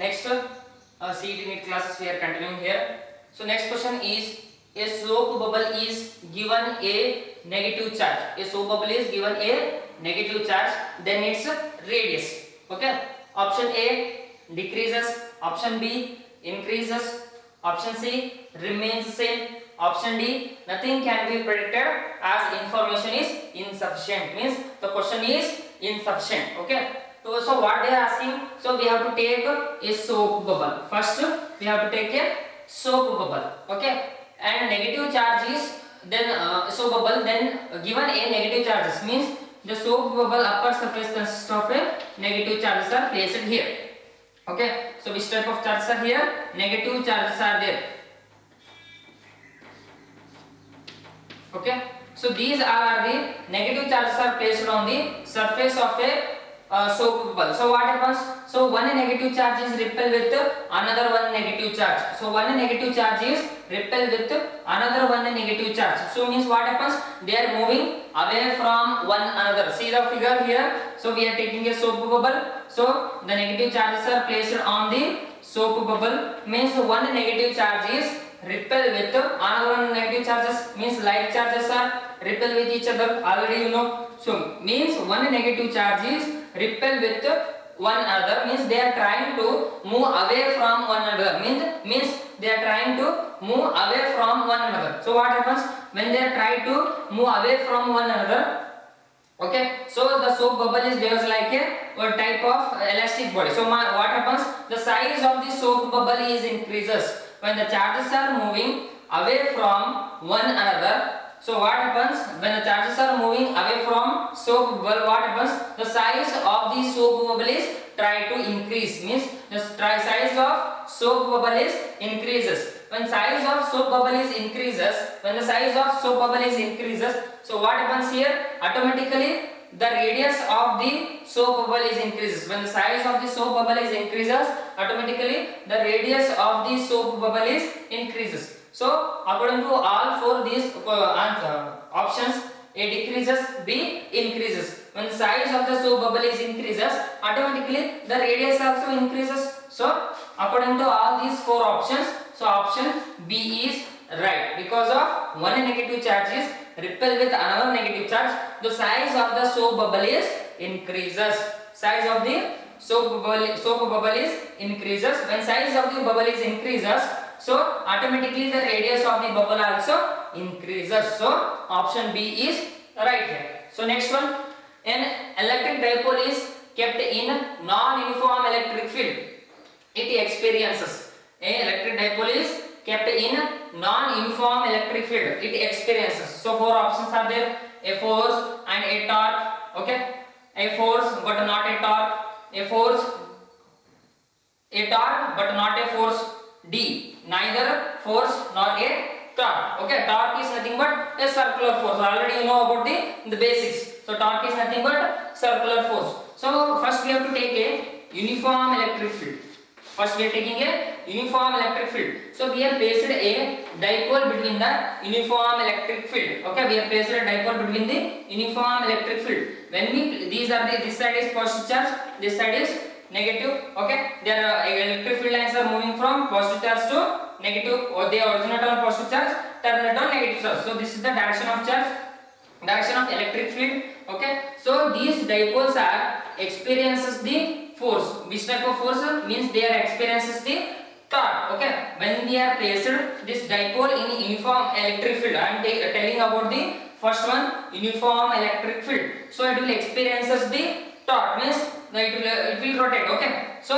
Next, CET NEET classes we are continuing here. So next question is, a soap bubble is given a negative charge. A soap bubble is given a negative charge, then its radius. Okay. Option A decreases. Option B increases. Option C remains same. Option D nothing can be predicted as information is insufficient. Means the question is insufficient. Okay. So what they are asking? So we have to take a soap bubble. First we have to take a soap bubble. Okay. And negative charge is then soap bubble then given a negative charges, means the soap bubble upper surface consists of a negative charges are placed here. Okay. So which type of charges are here? Negative charges are there. Okay. So these are the negative charges are placed on the surface of a soap bubble. So what happens? So one negative charge is repelled with another one negative charge. So one negative charge is repelled with another one negative charge. So means what happens? They are moving away from one another. See the figure here. So we are taking a soap bubble. So the negative charges are placed on the soap bubble. Means one negative charge is repel with another one negative charges, means like charges are repel with each other, already you know. So means one negative charge is repel with one another, means they are trying to move away from one another, means they are trying to move away from one another. So what happens when they are trying to move away from one another? Okay, so the soap bubble is behaves like a type of elastic body. So what happens? The size of the soap bubble is increases when the charges are moving away from one another. So what happens when the charges are moving away from soap bubble? What happens? The size of the soap bubble is try to increase, means the size of soap bubble is increases. When size of soap bubble is increases, when the size of soap bubble is increases, so what happens here? Automatically the radius of the soap bubble is increases. When the size of the soap bubble is increases, automatically the radius of the soap bubble is increases. So according to all four these options, A decreases, B increases. When the size of the soap bubble is increases, automatically the radius also increases. So according to all these four options, so option B is right, because of one negative charge is repel with another negative charge, the size of the soap bubble is increases. Size of the soap bubble is increases. When size of the bubble is increases, so automatically the radius of the bubble also increases. So option B is right here. So next one, an electric dipole is kept in non-uniform electric field. It experiences. An electric dipole is kept in non-uniform electric field. It experiences. So four options are there: a force and a torque. Okay, a force but not a torque. A force, a torque but not a force. D, neither force nor a torque. Okay, torque is nothing but a circular force. Already you know about the basics. So torque is nothing but circular force. So first we have to take a uniform electric field. First we are taking a uniform electric field. So we have placed a dipole between the uniform electric field. Okay, we have placed a dipole between the uniform electric field. When we this side is positive charge, this side is negative. Okay, their electric field lines are moving from positive charge to negative, or they originate on positive charge, terminate on negative charge. So this is the direction of charge, direction of electric field. Okay, so these dipoles are experiences the force. Which type of force? Means they are experiences the torque. Okay, when we are placed this dipole in uniform electric field, I am telling about the first one, uniform electric field. So it will experiences the torque, means it will rotate. Okay, so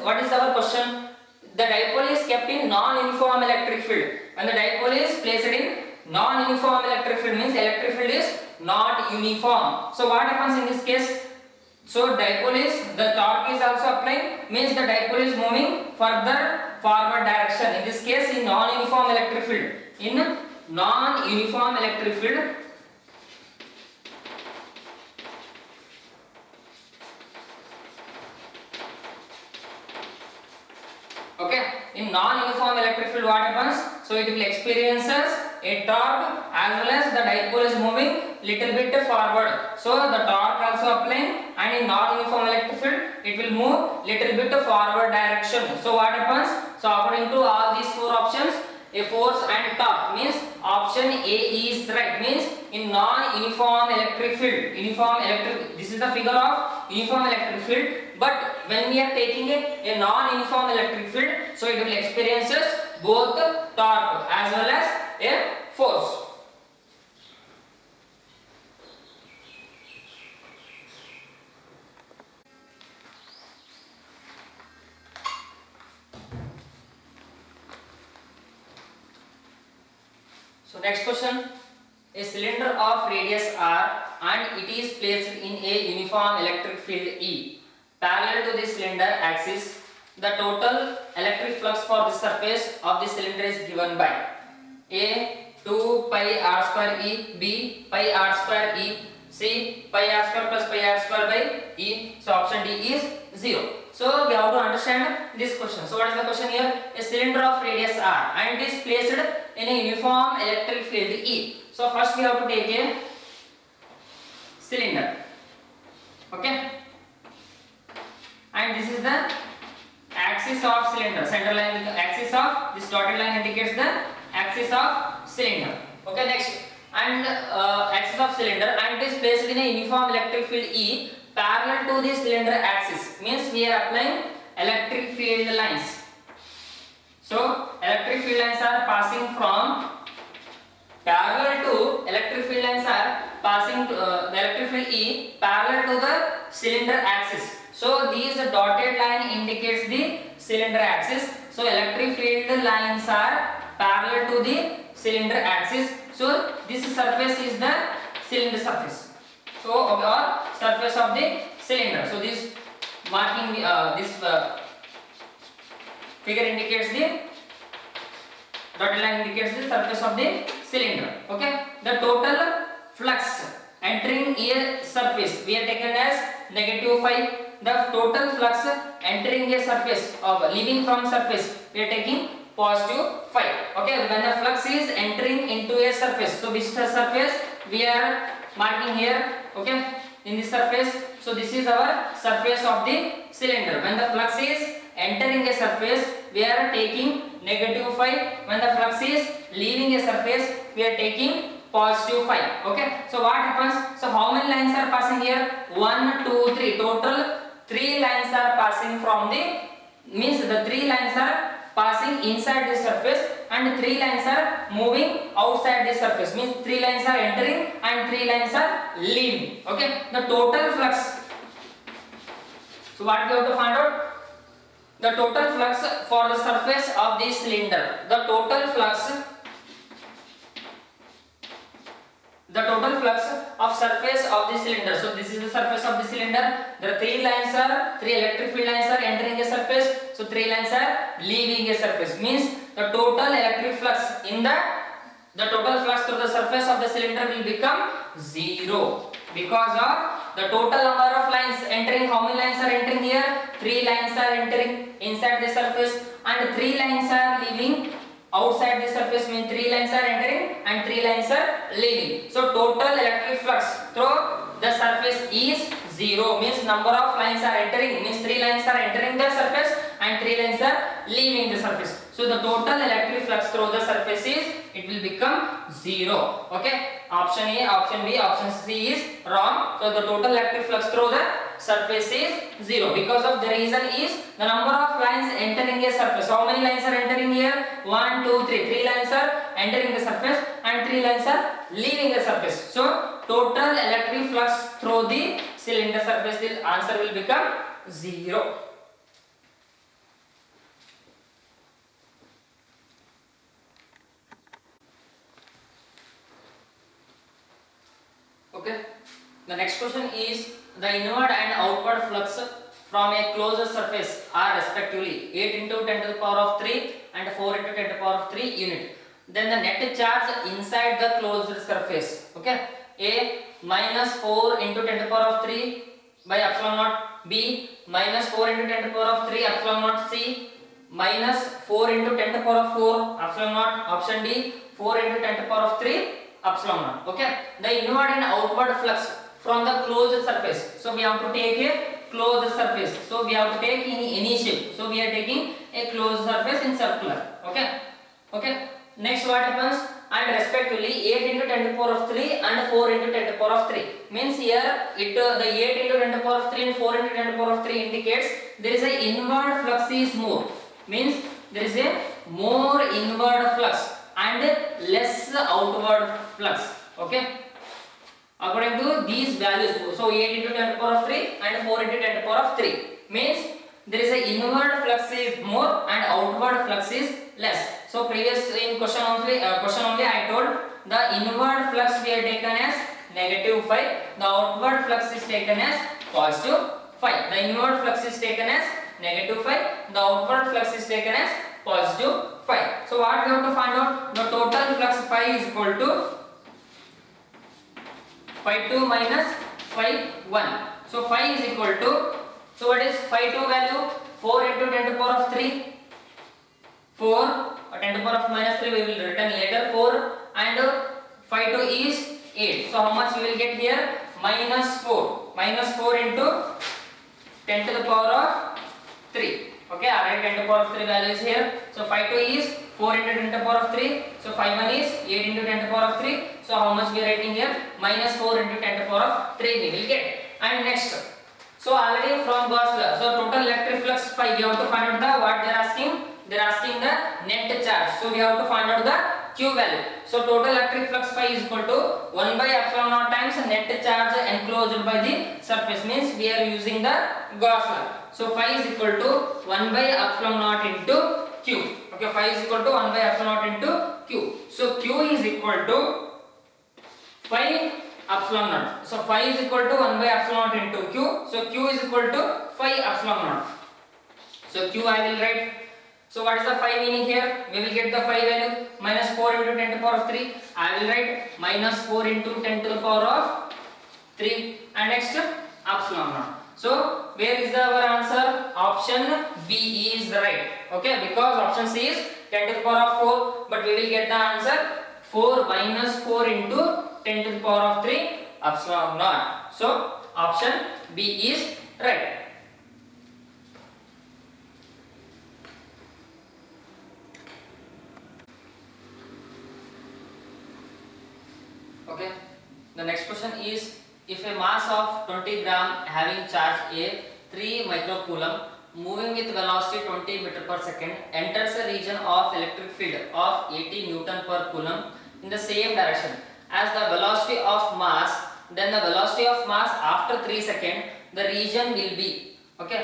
what is our question? The dipole is kept in non-uniform electric field. When the dipole is placed in non-uniform electric field, means electric field is not uniform. So what happens in this case? So dipole is, the torque is also applying, means the dipole is moving further forward direction. In this case, in non-uniform electric field. In non-uniform electric field, okay, in non-uniform electric field what happens? So it will experiences a torque as well as the dipole is moving little bit forward. So the torque also applying, and in non-uniform electric field it will move little bit forward direction. So what happens? So according to all these four options, a force and torque means option A is right. Means in non-uniform electric field, this is the figure of uniform electric field, but when we are taking a non-uniform electric field, so it will experiences both torque as well as a force. So next question, a cylinder of radius r and it is placed in a uniform electric field E. Parallel to the cylinder axis, the total electric flux for the surface of the cylinder is given by A 2 pi r square E, B pi r square E, C pi r square plus pi r square by E. So option D is 0. So we have to understand this question. So what is the question here? A cylinder of radius r and it is placed in a uniform electric field E. So first we have to take a cylinder. Okay. And this is the axis of cylinder. Center line, the axis of this dotted line indicates the axis of cylinder. Okay, next. And axis of cylinder and it is placed in a uniform electric field E parallel to the cylinder axis. Means we are applying electric field lines. So electric field lines are passing from parallel to electric field lines are passing to the electric field E parallel to the cylinder axis. So these dotted line indicates the cylinder axis. So electric field lines are parallel to the cylinder axis. So this surface is the cylinder surface. So or surface of the cylinder. So this marking this figure indicates the dotted line indicates the surface of the cylinder. Okay. The total flux entering a surface we are taken as negative phi. The total flux entering a surface or leaving from surface we are taking positive phi. Okay. When the flux is entering into a surface, so which surface we are marking here. Okay. In this surface, so this is our surface of the cylinder. When the flux is entering a surface, we are taking negative phi. When the flux is leaving a surface, we are taking positive phi. Okay. So what happens? So how many lines are passing here? 1, 2, 3. Total 3 lines are passing from the, means the 3 lines are passing inside the surface and 3 lines are moving outside the surface. Means 3 lines are entering and 3 lines are leaving. Okay. The total flux. So what we have to find out? The total flux for the surface of the cylinder. The total flux of surface of the cylinder. So this is the surface of the cylinder. The 3 electric field lines are entering a surface. So 3 lines are leaving a surface. Means the total electric flux in the total flux through the surface of the cylinder will become 0 because of the total number of lines entering. How many lines are entering here? 3 lines are entering inside the surface and 3 lines are leaving outside the surface. Means 3 lines are entering and 3 lines are leaving. So total electric flux through the surface is 0. Means number of lines are entering, means 3 lines are entering the surface and 3 lines are leaving the surface. So the total electric flux through the surface is, it will become 0. Okay. Option A, option B, option C is wrong. So the total electric flux through the surface is 0 because of the reason is the number of lines entering a surface. How many lines are entering here? 1, 2, 3. 3 lines are entering the surface and 3 lines are leaving the surface. So total electric flux through the cylinder surface, the answer will become 0. Okay. The next question is the inward and outward flux from a closed surface are respectively 8 into 10 to the power of 3 and 4 into 10 to the power of 3 unit. Then the net charge inside the closed surface. Okay. A minus 4 into 10 to the power of 3 by epsilon naught. B minus 4 into 10 to the power of 3 epsilon naught. C minus 4 into 10 to the power of 4 epsilon naught. Option D 4 into 10 to the power of 3 epsilon naught. Okay. The inward and outward flux from the closed surface. So we have to take a closed surface. So we have to take in any shape. So we are taking a closed surface in circular. Okay. Next what happens? And respectively 8 into 10 to the power of 3 and 4 into 10 to the power of 3. Means here the 8 into 10 to the power of 3 and 4 into 10 to the power of 3 indicates there is a inward flux is more. Means there is a more inward flux and less outward flux. Okay. According to these values, so 8 into 10 to the power of 3 and 4 into 10 to the power of 3 means there is a inward flux is more and outward flux is less. So previous in question only I told the inward flux we are taken as -5, the outward flux is taken as +5. The inward flux is taken as -5, the outward flux is taken as +5. So what we have to find out? The total flux phi is equal to phi2 minus phi1. So phi is equal to, so what is phi2 value? 4 into 10 to the power of 3. 4 or 10 to the power of -3 we will return later. 4 and phi2 is 8. So how much we will get here? -4. -4 into 10 to the power of 3. Okay, already 10 to the power of 3 value is here. So phi2 is 4 into 10 to the power of 3. So phi1 is 8 into 10 to the power of 3. So how much we are writing here? -4 into 10 to the power of 3 we will get. And next, so already from Gauss law, so total electric flux phi we have to find out the what they are asking. They are asking the net charge. So we have to find out the Q value. So total electric flux phi is equal to 1 by epsilon naught times net charge enclosed by the surface. Means we are using the Gauss law. So phi is equal to 1 by epsilon naught into Q. Okay, phi is equal to 1 by epsilon naught into Q. So Q is equal to phi epsilon naught. So phi is equal to 1 by epsilon naught into Q. So Q is equal to phi epsilon naught. So Q I will write. So what is the phi meaning here? We will get the phi value -4 into 10 to the power of 3. I will write -4 into 10 to the power of 3 and next epsilon naught. So where is our answer? Option B is right. Okay, because option C is 10 to the power of 4, but we will get the answer 4 minus 4 into 10 to the power of 3 epsilon naught. So option B is right. Okay, the next question is, if a mass of 20 gram having charge A 3 microcoulomb moving with velocity 20 meter per second enters a region of electric field of 80 Newton per coulomb in the same direction as the velocity of mass, then the velocity of mass after 3 seconds, the region will be, okay,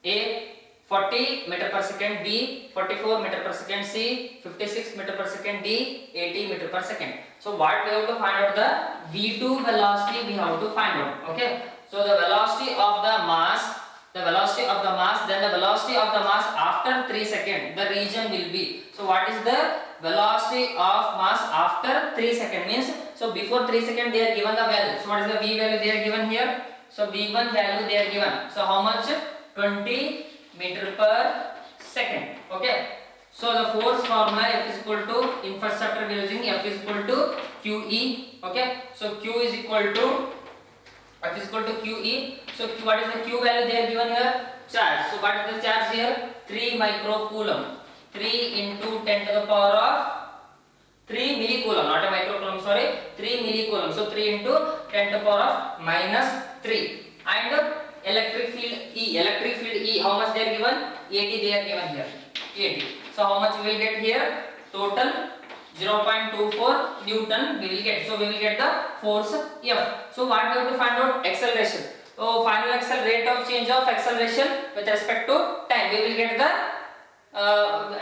A 40 meter per second, B 44 meter per second, C 56 meter per second, D 80 meter per second. So what we have to find out? The V2 velocity we have to find out. Okay, so the velocity of the mass, then the velocity of the mass after 3 seconds, the region will be. So what is the velocity of mass after 3 seconds? Means, so before 3 seconds they are given the value. So what is the V value they are given here? So V1 value they are given. So how much? 20 meter per second. Okay, so the force formula F is equal to, in first chapter we are using F is equal to QE. Okay, so Q is equal to, F is equal to QE. So what is the Q value they are given here? Charge. So what is the charge here? 3 microcoulomb. 3 into 10 to the power of 3 millicoulomb, not a microcoulomb, sorry, 3 millicoulomb. So 3 into 10 to the power of -3. And electric field E, how much they are given? 80 they are given here. 80. So how much we will get here? Total 0.24 Newton we will get. So we will get the force F. So what we have to find out? Acceleration. So final rate of change of acceleration with respect to time. We will get the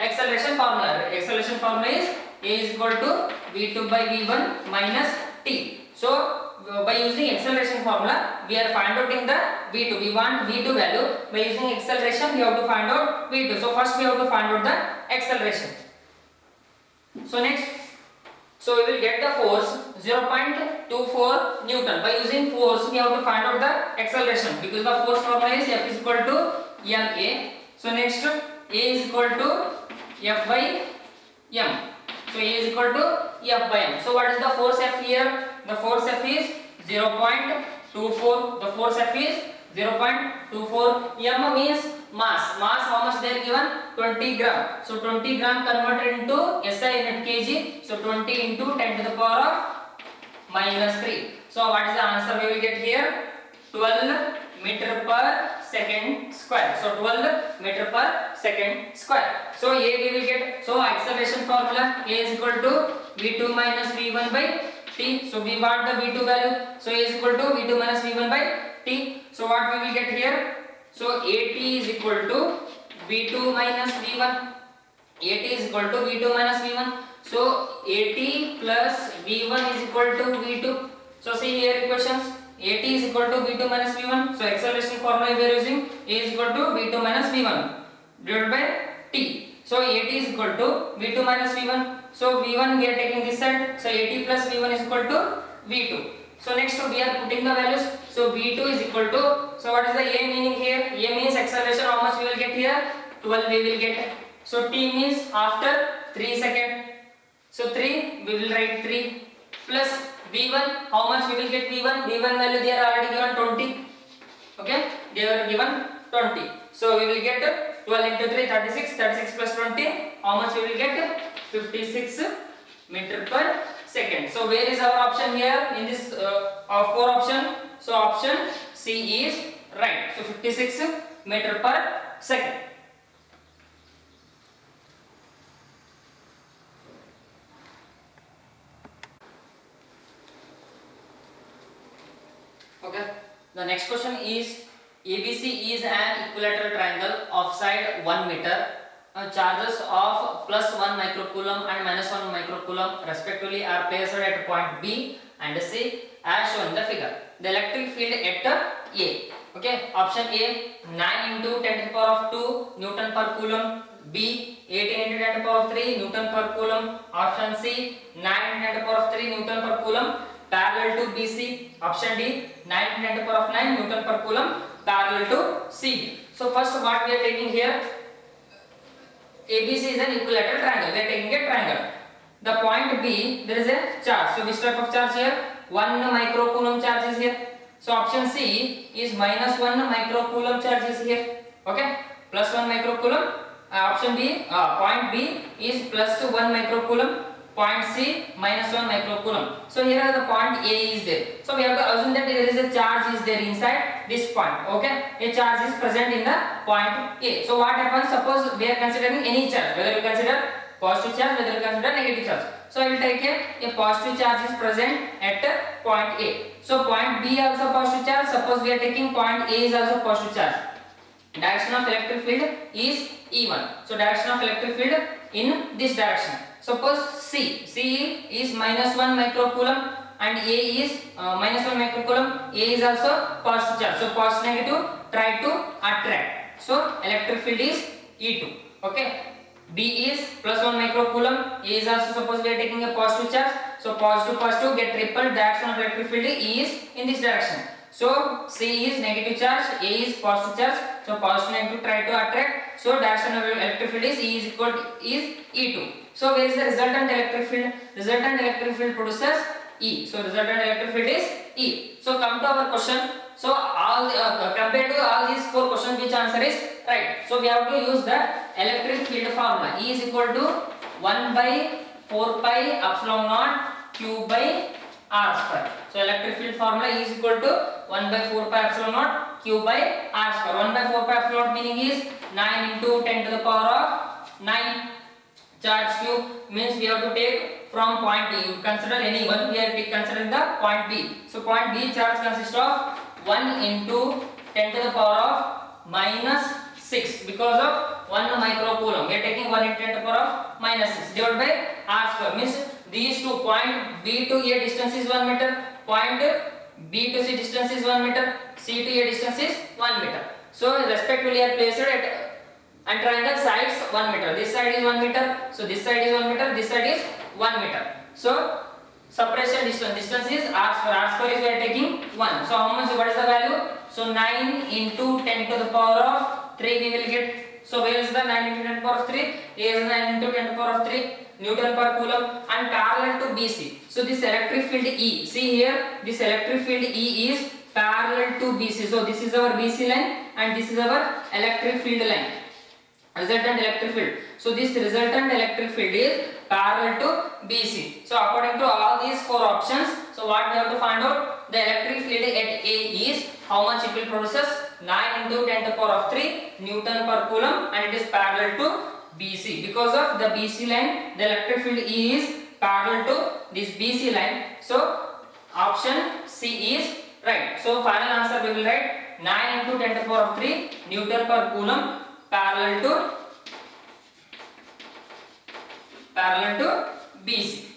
acceleration formula. Acceleration formula is A is equal to V2 by V1 minus T. So by using acceleration formula we are find out in the V2. We want V2 value. By using acceleration we have to find out V2. So first we have to find out the acceleration. So next, so we will get the force 0.24 Newton. By using force we have to find out the acceleration, because the force formula is F is equal to ma. So next, A is equal to F by m. So A is equal to F by m. So what is the force F here? The force F is 0.24. The force F is 0.24. M means mass. Mass how much they are given? 20 gram. So 20 gram converted into SI unit kg. So 20 into 10 to the power of -3. So what is the answer we will get here? 12 meter per second square. So 12 meter per second square. So A we will get. So acceleration formula A is equal to v2 minus v1 by t. So we want the v2 value. So A is equal to v2 minus v1 by t. So what we will get here? So at is equal to v2 minus v1. At is equal to v2 minus v1. So at plus v1 is equal to v2. So see here equations. At is equal to v2 minus v1. So acceleration formula we are using. A is equal to v2 minus v1 divided by t. So at is equal to v2 minus v1. So v1 we are taking this side. So at plus v1 is equal to v2. So next we are putting the values. So v2 is equal to. So what is the A meaning here? A means acceleration. How much we will get here? 12 we will get. So t means after 3 seconds. So 3 we will write 3 plus v1. How much we will get v1? V1 value they are already given 20. Okay, they are given 20. So we will get 12 into 3 36. 36 plus 20. How much we will get? 56 meter per second. So where is our option here in this our 4 option? So option C is right. So 56 meter per second. Okay. The next question is ABC is an equilateral triangle of side 1 meter. Charges of plus 1 microcoulomb and minus 1 microcoulomb respectively are placed at point B and C as shown in the figure. The electric field at A. Okay. Option A 9 into 10 to the power of 2 Newton per coulomb. B 18 into 10 to the power of 3 Newton per coulomb. Option C 9 into 10 to the power of 3 Newton per coulomb parallel to BC. Option D 9 into 10 to the power of 9 Newton per coulomb parallel to CB. So first what we are taking here, ABC is an equilateral triangle. We are taking a triangle. The point B, there is a charge. So which type of charge here? 1 microcoulomb charge is here. So option C is minus 1 microcoulomb charge is here. Okay, plus 1 microcoulomb. Option B, point B is plus 1 microcoulomb. Point C minus 1 microcoulomb. So here the point A is there. So we have to assume that there is a charge is there inside this point. Okay, a charge is present in the point A. So what happens? Suppose we are considering any charge, whether you consider positive charge, whether you consider negative charge. So I will take a positive charge is present at point A. So point B also positive charge. Suppose we are taking point A is also positive charge. Direction of electric field is E1. So direction of electric field in this direction. Suppose C is minus 1 microcoulomb and A is minus 1 microcoulomb. A is also positive charge. So positive negative try to attract. So electric field is E2. Okay. B is plus 1 microcoulomb. A is also, suppose we are taking a positive charge. So positive get repelled. Direction of electric field is in this direction. So C is negative charge, A is positive charge. So positive negative try to attract. So direction of electric field is E is equal to E2. So where is the resultant electric field? Resultant electric field produces E. So resultant electric field is E. So come to our question. So all compared to all these 4 questions, which answer is right? So we have to use the electric field formula. E is equal to 1 by 4 pi epsilon naught Q by R square. So electric field formula is equal to 1 by 4 pi epsilon naught Q by R square. 1 by 4 pi epsilon naught meaning is 9 into 10 to the power of 9. Charge Q means we have to take from point D. You consider any one. We are considering the point B. So point B charge consists of 1 into 10 to the power of minus 6 because of 1 microcoulomb. We are taking 1 into 10 to the power of minus 6 divided by R square. Means these two, point B to A distance is 1 meter. Point B to C distance is 1 meter. C to A distance is 1 meter. So respectively are placed at and triangle sides 1 meter. This side is 1 meter. So this side is 1 meter. This side is 1 meter. So separation distance is R square. R square is we are taking 1. So how much? What is the value? So 9 into 10 to the power of 3 we will get. So where is the 9 into 10 to the power of 3? A is 9 into 10 to the power of 3 Newton per coulomb and parallel to BC. So this electric field E. See here, this electric field E is parallel to BC. So this is our BC line and this is our electric field line, resultant electric field. So this resultant electric field is parallel to BC. So according to all these four options, so what we have to find out, the electric field at A is how much it will produce, 9 into 10 to the power of 3 Newton per coulomb, and it is parallel to BC. Because of the BC line, the electric field E is parallel to this BC line. So option C is right. So final answer we will write 9 into 10 to the power of 3 Newton per coulomb parallel to BC.